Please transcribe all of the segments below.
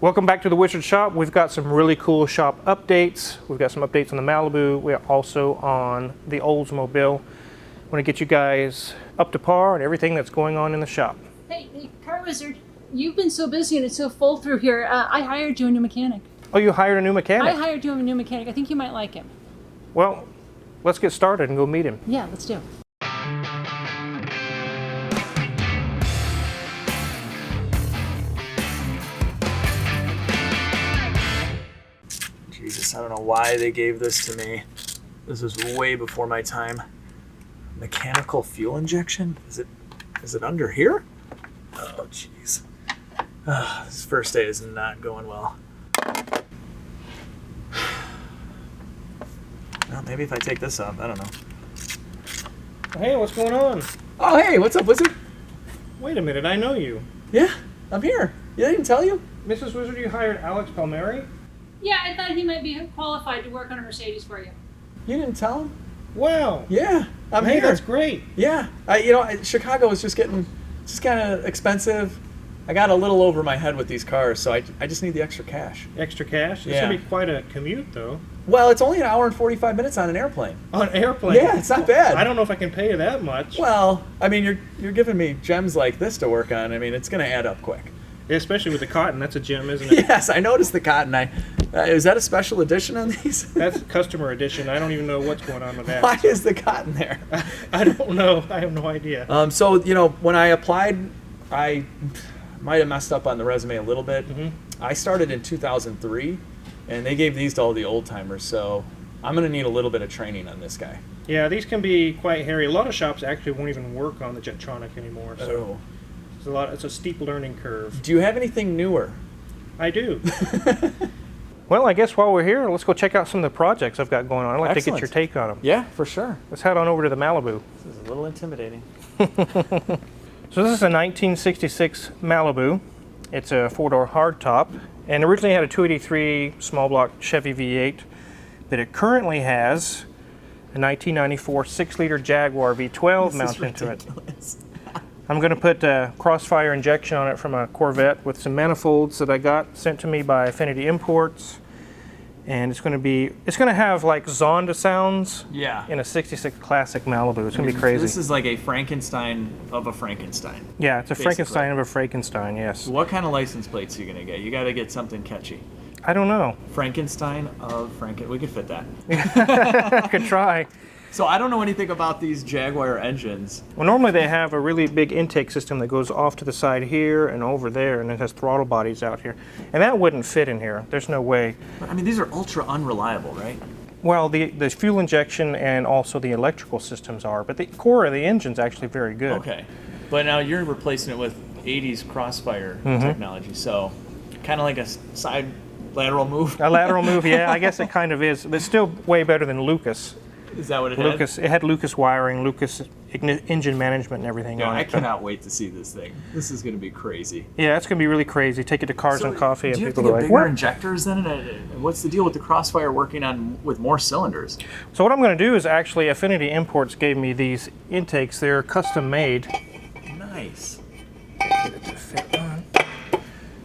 Welcome back to the Wizard Shop. We've got some really cool shop updates. We've got some updates on the Malibu. We're also on the Oldsmobile. I want to get you guys up to par on everything that's going on in the shop. Hey, Car Wizard, you've been so busy and it's so full through here. I hired you a new mechanic. Oh, you hired a new mechanic? I hired you a new mechanic. I think you might like him. Well, let's get started and go meet him. Yeah, let's do it. Jesus, I don't know why they gave this to me. This was way before my time. Mechanical fuel injection? Is it under here? Oh, jeez. This first day is not going well. Well, maybe if I take this off, I don't know. Hey, what's going on? Oh, hey, what's up, Wizard? Wait a minute, I know you. Yeah, I'm here. Yeah, I didn't tell you? Mrs. Wizard, you hired Alex Palmieri? Yeah, I thought he might be qualified to work on a Mercedes for you. You didn't tell him? Wow. Yeah, I'm Hey, here. that's great. Yeah, Chicago is just kind of expensive. I got a little over my head with these cars, so I just need the extra cash. Extra cash? It's Yeah. going to be quite a commute, though. Well, it's only an hour and 45 minutes on an airplane. On an airplane? Yeah, it's not bad. I don't know if I can pay you that much. Well, I mean, you're giving me gems like this to work on. I mean, it's going to add up quick. Especially with the cotton. That's a gem, isn't it? Yes, I noticed the cotton. Is that a special edition on these? That's customer edition. I don't even know what's going on with that. Why is the cotton there? I don't know. I have no idea. So, when I applied, I might have messed up on the resume a little bit. Mm-hmm. I started in 2003, and they gave these to all the old timers, so I'm going to need a little bit of training on this guy. Yeah, these can be quite hairy. A lot of shops actually won't even work on the Jetronic anymore. So it's a steep learning curve. Do you have anything newer? I do. Well, I guess while we're here, let's go check out some of the projects I've got going on. I'd like to get your take on them. Yeah, for sure. Let's head on over to the Malibu. This is a little intimidating. So this is a 1966 Malibu. It's a four-door hardtop, and originally had a 283 small block Chevy V8, but it currently has a 1994 6-liter Jaguar V12 mounted into it. I'm going to put a crossfire injection on it from a Corvette with some manifolds that I got sent to me by Affinity Imports. And it's going to have like Zonda sounds in a 66 classic Malibu. It's going to be crazy. This is like a Frankenstein of a Frankenstein. Yeah, it's a basically. Frankenstein of a Frankenstein, yes. What kind of license plates are you going to get? You got to get something catchy. I don't know. Frankenstein of We could fit that. I could try. So I don't know anything about these Jaguar engines. Well, normally they have a really big intake system that goes off to the side here and over there, and it has throttle bodies out here. And that wouldn't fit in here. There's no way. I mean, these are ultra unreliable, right? Well, the fuel injection and also the electrical systems are, but the core of the engine's actually very good. Okay. But now you're replacing it with 80s crossfire technology, so kind of like a side lateral move. A lateral move, yeah, I guess it kind of is. But it's still way better than Lucas. Is that what it had? had? It had Lucas wiring, Lucas engine management and everything on it. I cannot wait to see this thing. This is going to be crazy. Yeah, it's going to be really crazy. Take it to Cars and Coffee and people are like, bigger injectors then? What's the deal with the Crossfire working on with more cylinders? So what I'm going to do is actually Affinity Imports gave me these intakes. They're custom made. Nice. Get it to fit on.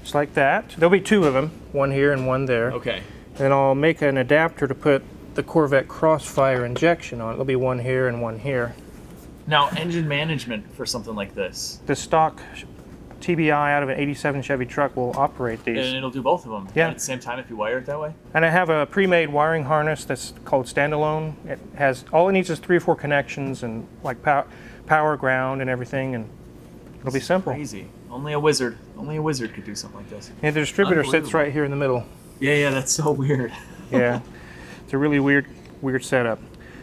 Just like that. There'll be two of them, one here and one there. Okay. And I'll make an adapter to put the Corvette Crossfire injection on. There'll be one here and one here. Now, engine management for something like this. The stock TBI out of an 87 Chevy truck will operate these. And it'll do both of them at the same time if you wire it that way? And I have a pre-made wiring harness that's called standalone. It has, all it needs is 3 or 4 connections and like power, ground and everything, and it'll be simple. Crazy. Only a wizard could do something like this. Yeah, the distributor sits right here in the middle. Yeah, that's so weird. Yeah. It's a really weird setup.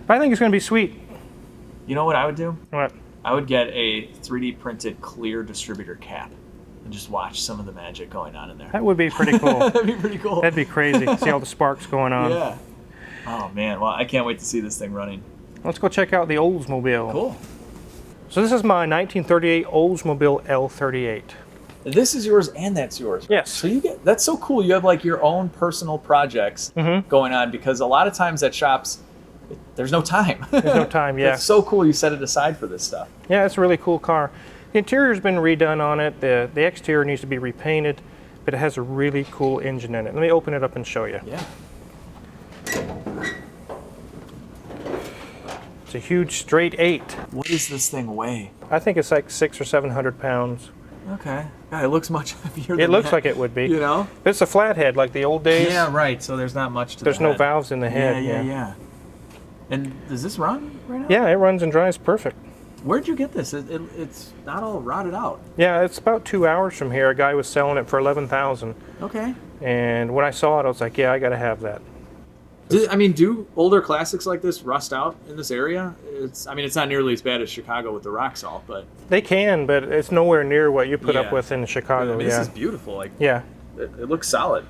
But I think it's going to be sweet. You know what I would do? What? I would get a 3D printed clear distributor cap and just watch some of the magic going on in there. That would be pretty cool. That'd be pretty cool. That'd be crazy. See all the sparks going on. Yeah. Oh, man. Well, I can't wait to see this thing running. Let's go check out the Oldsmobile. Cool. So this is my 1938 Oldsmobile L38. This is yours and that's yours. Yes. So that's so cool. You have like your own personal projects going on, because a lot of times at shops, there's no time. There's no time, yeah. It's so cool you set it aside for this stuff. Yeah, it's a really cool car. The interior's been redone on it. The exterior needs to be repainted. but it has a really cool engine in it. Let me open it up and show you. Yeah. It's a huge straight 8. What does this thing weigh? I think it's like 600 or 700 pounds. Okay. God, it looks much heavier than It looks that, like it would be. You know? But it's a flathead like the old days. Yeah, right. So there's not much to There's the no head. valves in the head. Yeah. And does this run right now? Yeah, it runs and drives perfect. Where'd you get this? It's not all rotted out. Yeah, it's about 2 hours from here. A guy was selling it for $11,000. Okay. And when I saw it, I was like, yeah, I got to have that. Do older classics like this rust out in this area? It's not nearly as bad as Chicago with the rock salt, but They can, but it's nowhere near what you put Yeah. up with in Chicago. this Yeah. is beautiful. Like Yeah. it looks solid.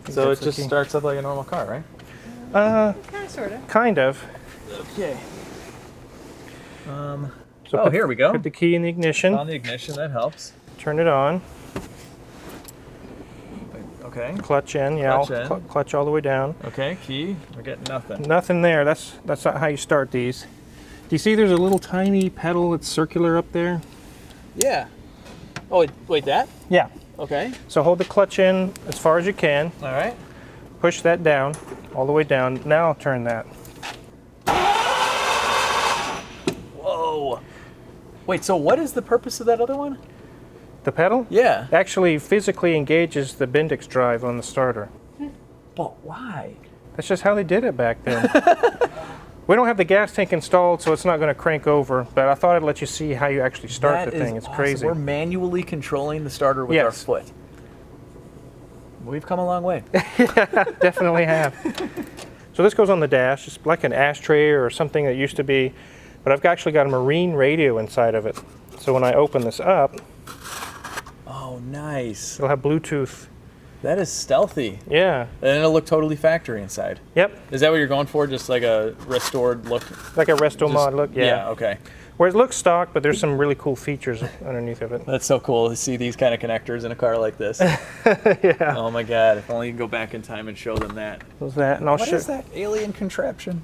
So it just starts up like a normal car, right? Kind of, sort of. Kind of. Okay. So here we go. Put the key in the ignition. On the ignition, that helps. Turn it on. Okay. Clutch in. Yeah, Clutch I'll in. clutch all the way down. Okay, key. We're getting nothing. Nothing there. That's not how you start these. Do you see there's a little tiny pedal that's circular up there? Yeah. Oh, wait, that? Yeah. Okay. So hold the clutch in as far as you can. All right. Push that down, all the way down. Now I'll turn that. Whoa. Wait, so what is the purpose of that other one? The pedal Yeah. actually physically engages the Bendix drive on the starter. But why? That's just how they did it back then. We don't have the gas tank installed, so it's not going to crank over, but I thought I'd let you see how you actually start the thing. It's awesome. crazy. We're manually controlling the starter with our Yes. foot. We've come a long way. Definitely have. So this goes on the dash. It's like an ashtray or something that used to be, but I've actually got a marine radio inside of it. So when I open this up, Oh, nice. it'll have Bluetooth. That is stealthy. Yeah. And it'll look totally factory inside. Yep. Is that what you're going for? Just like a restored look? Like a resto mod look. Yeah. Okay. Where it looks stock, but there's some really cool features underneath of it. That's so cool to see these kind of connectors in a car like this. Yeah. Oh my God! If only you can go back in time and show them that. There's that, and I'll What show. is that alien contraption?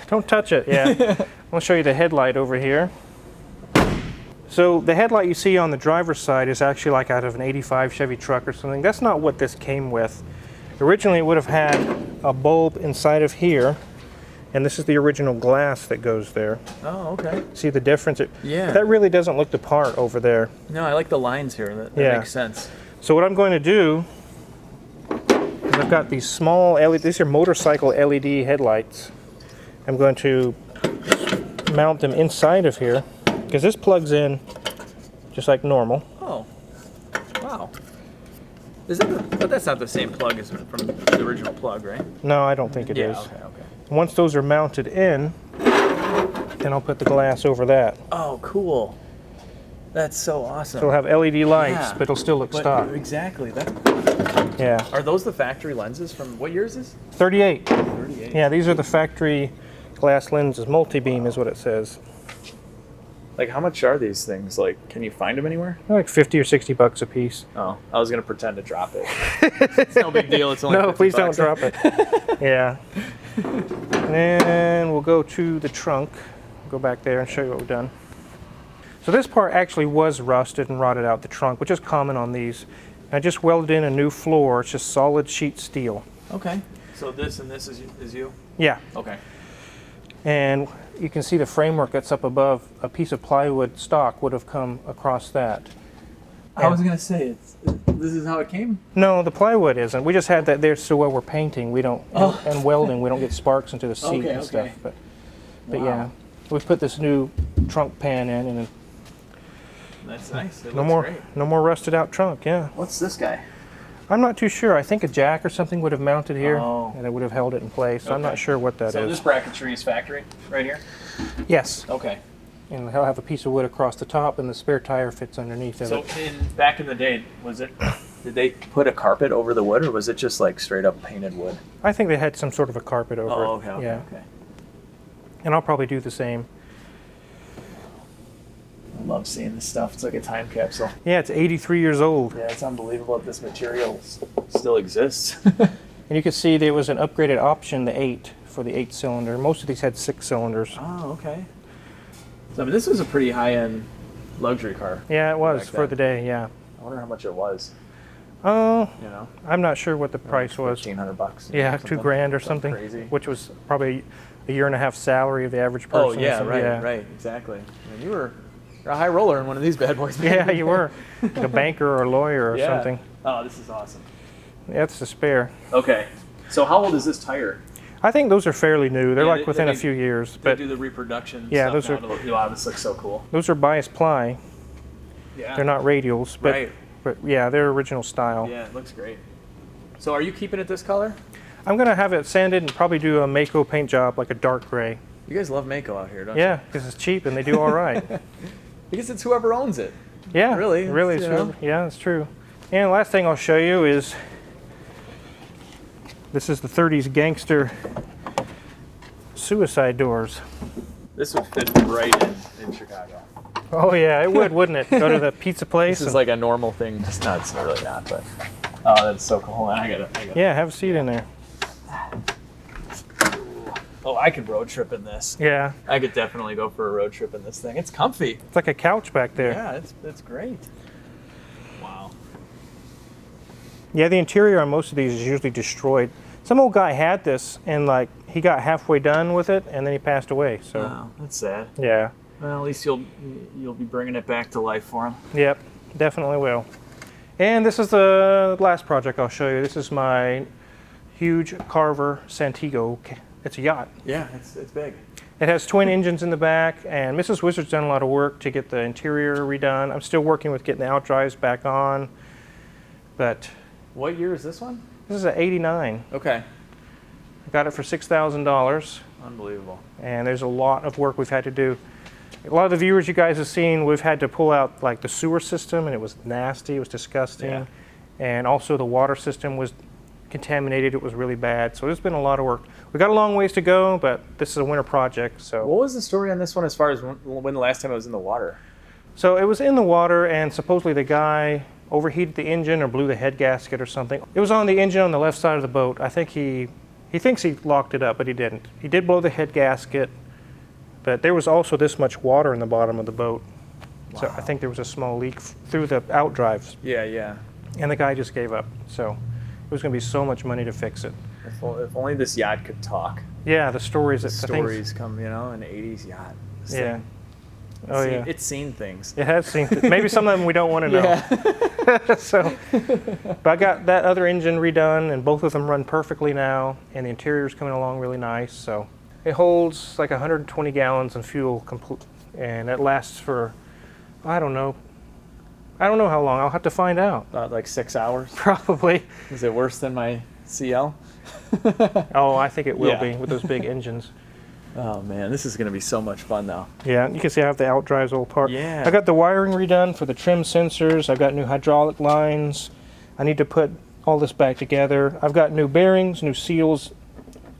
Don't touch it. Yeah. I'll show you the headlight over here. So the headlight you see on the driver's side is actually like out of an '85 Chevy truck or something. That's not what this came with. Originally, it would have had a bulb inside of here, and this is the original glass that goes there. Oh, okay. See the difference? Yeah. That really doesn't look the part over there. No, I like the lines here. That Yeah. makes sense. So what I'm going to do is I've got these small LED, these are motorcycle LED headlights. I'm going to mount them inside of here because this plugs in just like normal. Oh, wow. Is that but that's not the same plug as from the original plug, right? No, I don't think it is. Okay. Once those are mounted in, then I'll put the glass over that. Oh, cool. That's so awesome. So it'll have LED lights, Yeah. but it'll still look stock. Exactly. That's Yeah. Are those the factory lenses from what year is this? 38. 38. Yeah, these are the factory glass lenses. Multi-beam is what it says. Like, how much are these things? Like, can you find them anywhere? They're like 50 or 60 bucks a piece. Oh, I was gonna pretend to drop it. It's no big deal. It's only No, 50 please bucks. don't drop it. Yeah. And then we'll go to the trunk. Go back there and show you what we've done. So this part actually was rusted and rotted out the trunk, which is common on these. I just welded in a new floor. It's just solid sheet steel. Okay. So this and this is you? Yeah. Okay. And you can see the framework that's up above. A piece of plywood stock would have come across that. I was gonna say this is how it came. No, the plywood isn't. We just had that there so while we're painting, we don't, and welding, we don't get sparks into the seat Okay, and stuff. okay. But Wow. yeah, we've put this new trunk pan in, and That's nice. It no looks more, great. no more rusted out trunk. Yeah, What's this guy? I'm not too sure. I think a jack or something would have mounted here, Oh. and it would have held it in place. I'm Okay. not sure what that is. So this bracketry is factory right here. Yes, Okay. and he'll have a piece of wood across the top, and the spare tire fits underneath of So it. back in the day, did they put a carpet over the wood, or was it just like straight up painted wood? I think they had some sort of a carpet over it. Oh, okay, Yeah, okay. and I'll probably do the same. I love seeing this stuff. It's like a time capsule. Yeah, it's 83 years old. Yeah, it's unbelievable that this material still exists. And you can see there was an upgraded option, the 8, for the 8-cylinder. Most of these had 6 cylinders. Oh, okay. So I mean, this was a pretty high-end luxury car. Yeah, it was Back for then. the day, yeah. I wonder how much it was. Oh, You know, I'm not sure what the price was. $1,500. Yeah, $2,000 or something, crazy. which was probably a year and a half salary of the average Oh person. or yeah, something. right, exactly. And you're a high roller in one of these bad boys. Yeah, you were like a banker or a lawyer or something. Oh, this is awesome. Yeah, it's a spare. Okay, so how old is this tire? I think those are fairly new. They're Yeah, like within they- a few years. They But do the reproduction. Yeah, stuff those now. Wow, this looks so cool. those are bias ply. Yeah, They're not radials, but right. but yeah, they're original style. Yeah, it looks great. So, are you keeping it this color? I'm gonna have it sanded and probably do a Mako paint job, like a dark gray. You guys love Mako out here, don't Yeah, because it's cheap and they do all right. you? Because it's whoever owns it. Yeah, Really, really, it's, it's you true. know. Yeah, it's true. And the last thing I'll show you is this is the 30s gangster suicide doors. This would fit right in Chicago. Oh yeah, it would, wouldn't it? Go to the pizza place. This is and- like a normal thing. It's really not, but oh, that's so cool. I got it. yeah, have a seat in there. Oh, I could road trip in this. Yeah, I could definitely go for a road trip in this thing. It's comfy. it's like a couch back there. Yeah, it's great. Wow. Yeah, the interior on most of these is usually destroyed. Some old guy had this and like he got halfway done with it and then he passed away. So Wow, that's sad. yeah, Well, at least you'll be bringing it back to life for him. yep, definitely will. And this is the last project I'll show you. This is my huge Carver Santiago. It's a yacht. Yeah, it's big. It has twin engines in the back, and Mrs. Wizard's done a lot of work to get the interior redone. I'm still working with getting the outdrives back on, but What year is this one? this is an '89. Okay. I got it for $6,000, Unbelievable. and there's a lot of work we've had to do. A lot of the viewers you guys have seen, we've had to pull out like the sewer system, and it was nasty, it was disgusting, Yeah. and also the water system was contaminated, it was really bad. So there's been a lot of work. We got a long ways to go, but this is a winter project. So What was the story on this one as far as when the last time it was in the water? So it was in the water, and supposedly the guy overheated the engine or blew the head gasket or something. It was on the engine on the left side of the boat. I think he thinks he locked it up, but he didn't. He did blow the head gasket, but there was also this much water in the bottom of the boat. So I think there was a small leak through the outdrives, Yeah. and the guy just gave up. So it was going to be so much money to fix it. If only this yacht could talk. Yeah, the stories that The stories come, an 80s yacht. This Yeah. thing, Oh yeah. It's seen things. It has seen. Maybe some of them we don't want to know. Yeah. So, but I got that other engine redone, and both of them run perfectly now, and the interior's coming along really nice. So it holds like 120 gallons of fuel, and it lasts for, I don't know how long. I'll have to find out. About like 6 hours. Probably. Is it worse than my CL? Oh, I think it will Yeah. be with those big engines. Oh man, this is gonna be so much fun though. Yeah, you can see I have the outdrives all apart. Yeah. I got the wiring redone for the trim sensors. I've got new hydraulic lines. I need to put all this back together. I've got new bearings, new seals.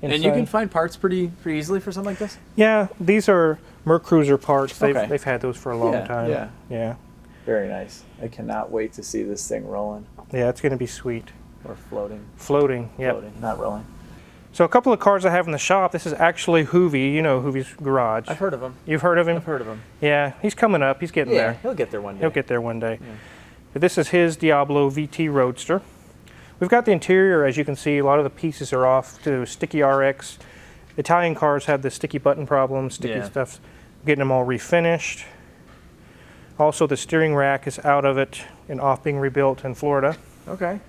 And you can find parts pretty easily for something like this? Yeah, these are Mercruiser parts. Okay. They've had those for a long Yeah, time. yeah. Yeah. Very nice. I cannot wait to see this thing rolling Yeah, it's going to be sweet. or floating. Floating, yep. Floating, not rolling. So a couple of cars I have in the shop. This is actually Hoovie. You know Hoovie's garage. I've heard of him. You've heard of him? I've heard of him. Yeah, he's coming up. He's getting there. he'll get there one day. He'll get there one day. Yeah. But this is his Diablo VT Roadster. We've got the interior, as you can see, a lot of the pieces are off to sticky RX. Italian cars have the sticky button problem, sticky Yeah. stuff. Getting them all refinished. Also, the steering rack is out of it and off being rebuilt in Florida. Okay.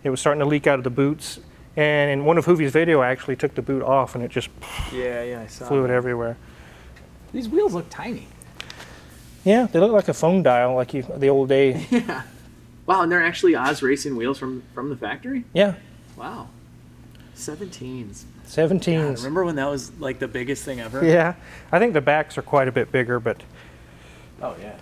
It was starting to leak out of the boots. And in one of Hoovie's video, I actually took the boot off and it just Yeah, I saw flew it that. everywhere. These wheels look tiny. Yeah, they look like a phone dial, like the old day. Yeah. Wow, and they're actually Oz Racing wheels from the factory? Yeah, Wow. 17s. 17s. God, remember when that was like the biggest thing ever? Yeah, I think the backs are quite a bit bigger, but Oh, yeah.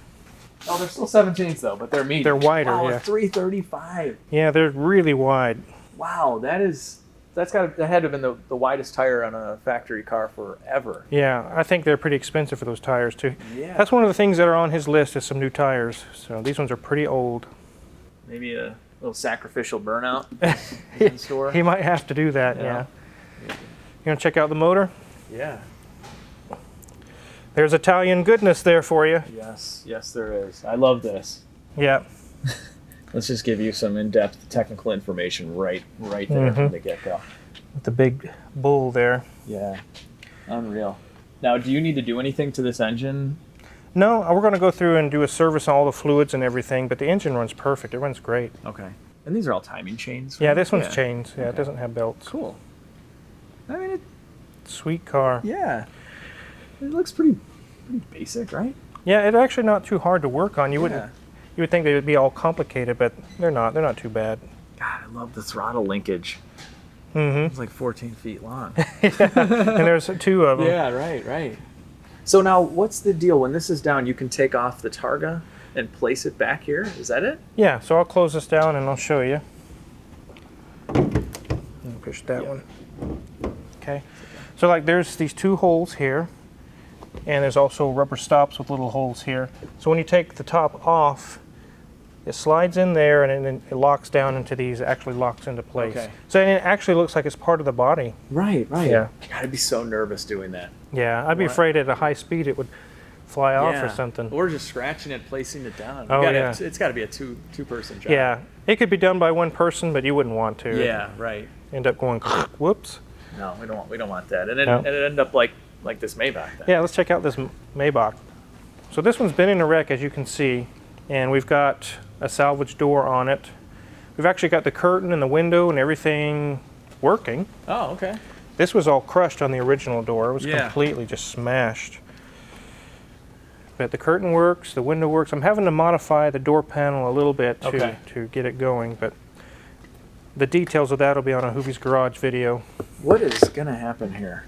Oh, they're still 17s though, but they're medium. They're wider, wow, yeah. A 335. yeah, they're really wide. Wow, that had to have been the widest tire on a factory car forever. Yeah, I think they're pretty expensive for those tires too. Yeah. That's one of the things that are on his list is some new tires. So these ones are pretty old. Maybe a little sacrificial burnout in store. He might have to do that, yeah. Yeah. You want to check out the motor? Yeah. There's Italian goodness there for you. Yes, there is. I love this. Yeah. Let's just give you some in-depth technical information right there from the get-go. With the big bull there. Yeah, unreal. Now, do you need to do anything to this engine? No, we're going to go through and do a service on all the fluids and everything, but the engine runs perfect. It runs great. Okay. And these are all timing chains? Yeah, this one's chains. Yeah, It doesn't have belts. Cool. I mean, Sweet car. it looks pretty basic, right? Yeah, it's actually not too hard to work on. You would think they would be all complicated, but they're not. They're not too bad. God, I love the throttle linkage. Mm-hmm. It's like 14 feet long. And there's 2 of them. Yeah, right. So now, what's the deal? When this is down, you can take off the Targa and place it back here? Is that it? Yeah, so I'll close this down and I'll show you. Push that one. Okay. So like there's these 2 holes here, and there's also rubber stops with little holes here. So when you take the top off, it slides in there and then it locks down into these, it actually locks into place. Okay. So it actually looks like it's part of the body. Right. Yeah. God, I'd be so nervous doing that. Yeah, I'd be afraid at a high speed it would fly off or something. Or just scratching it, placing it down. Oh, yeah. It's got to be a two-person job. Yeah, it could be done by one person, but you wouldn't want to. Yeah, right. End up going, whoops. No, we don't want that. And it No. and it end up like this Maybach then. Yeah, let's check out this Maybach. So this one's been in a wreck, as you can see, and we've got a salvage door on it. We've actually got the curtain and the window and everything working. Oh, okay. This was all crushed on the original door. It was Yeah. completely just smashed. But the curtain works, the window works. I'm having to modify the door panel a little bit to get it going, but the details of that will be on a Hoovie's Garage video. What is going to happen here?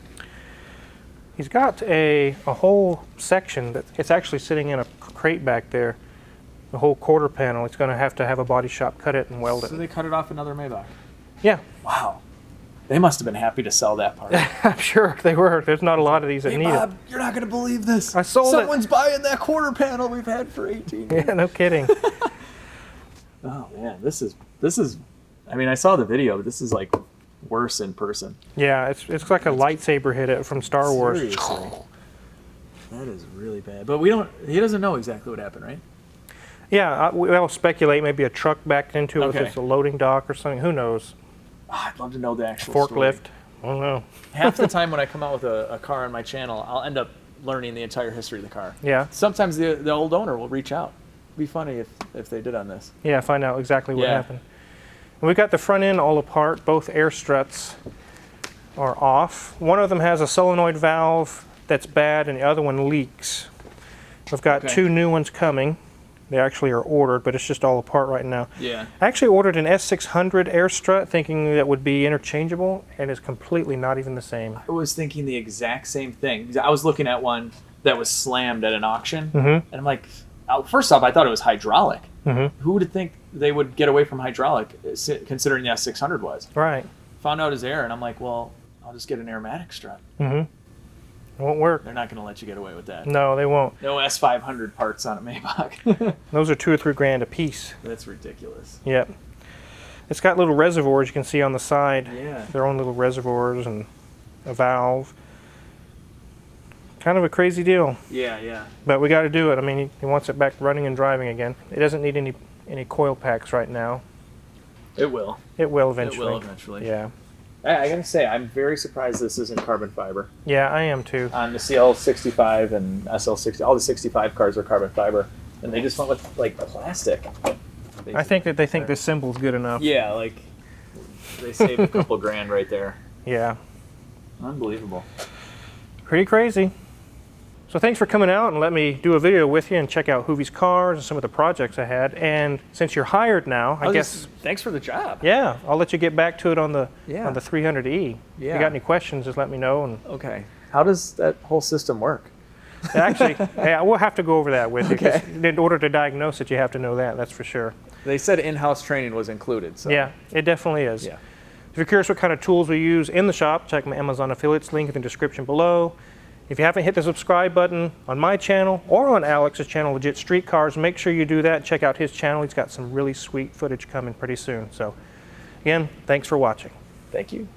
He's got a whole section that it's actually sitting in a crate back there. The whole quarter panel. It's going to have a body shop cut it and weld it. So they cut it off another Maybach. Yeah. Wow. They must have been happy to sell that part. I'm sure they were. There's not a lot of these that Hey, need Bob, it. you're not going to believe this. I sold it. Someone's buying that quarter panel we've had for 18 years. Yeah, no kidding. Oh, man. This is. I mean, I saw the video, but this is like worse in person. Yeah, it's like a lightsaber hit it from Star Wars. Seriously. That is really bad. But he doesn't know exactly what happened, right? Yeah, we'll speculate maybe a truck backed into it Okay. if it's a loading dock or something. Who knows? Oh, I'd love to know the actual Forklift. story. I don't know. Half the time when I come out with a car on my channel, I'll end up learning the entire history of the car. Yeah. Sometimes the old owner will reach out. It'd be funny if they did on this. Yeah, find out exactly what Yeah. happened. And we've got the front end all apart. Both air struts are off. One of them has a solenoid valve that's bad and the other one leaks. We've got Okay. 2 new ones coming. They actually are ordered, but it's just all apart right now. Yeah. I actually ordered an S600 air strut thinking that would be interchangeable, and it's completely not even the same. I was thinking the exact same thing. I was looking at one that was slammed at an auction, Mm-hmm. and I'm like, first off, I thought it was hydraulic. Mm-hmm. Who would think they would get away from hydraulic, considering the S600 was? Right. Found out it was air, and I'm like, well, I'll just get an aromatic strut. Mm-hmm. It won't work. They're not going to let you get away with that. No, they won't. No S500 parts on a Maybach. Those are $2 or $3 grand a piece. That's ridiculous. Yep. It's got little reservoirs you can see on the side. Yeah. Their own little reservoirs and a valve. Kind of a crazy deal, Yeah. but we got to do it. I mean, he wants it back running and driving again. It doesn't need any coil packs right now. It will. It will eventually. It will eventually. Yeah. I gotta say, I'm very surprised this isn't carbon fiber. Yeah, I am too. On the CL65 and SL60, all the 65 cars are carbon fiber, and they just went with like plastic. I think that they think this symbol's good enough. Yeah, like they saved a couple grand right there. Yeah. Unbelievable. Pretty crazy. So thanks for coming out and let me do a video with you and check out Hoovie's cars and some of the projects I had. And since you're hired now, I guess Thanks for the job. yeah, I'll let you get back to it on the Yeah. 300E. If Yeah. you got any questions, just let me know. And Okay. How does that whole system work? actually, hey, we'll have to go over that with you. 'Cause Okay. in order to diagnose it, you have to know that. That's for sure. They said in-house training was included. So. Yeah, it definitely is. Yeah. If you're curious what kind of tools we use in the shop, check my Amazon affiliates link in the description below. If you haven't hit the subscribe button on my channel or on Alex's channel, Legit Street Cars, make sure you do that. Check out his channel. He's got some really sweet footage coming pretty soon. So, again, thanks for watching. Thank you.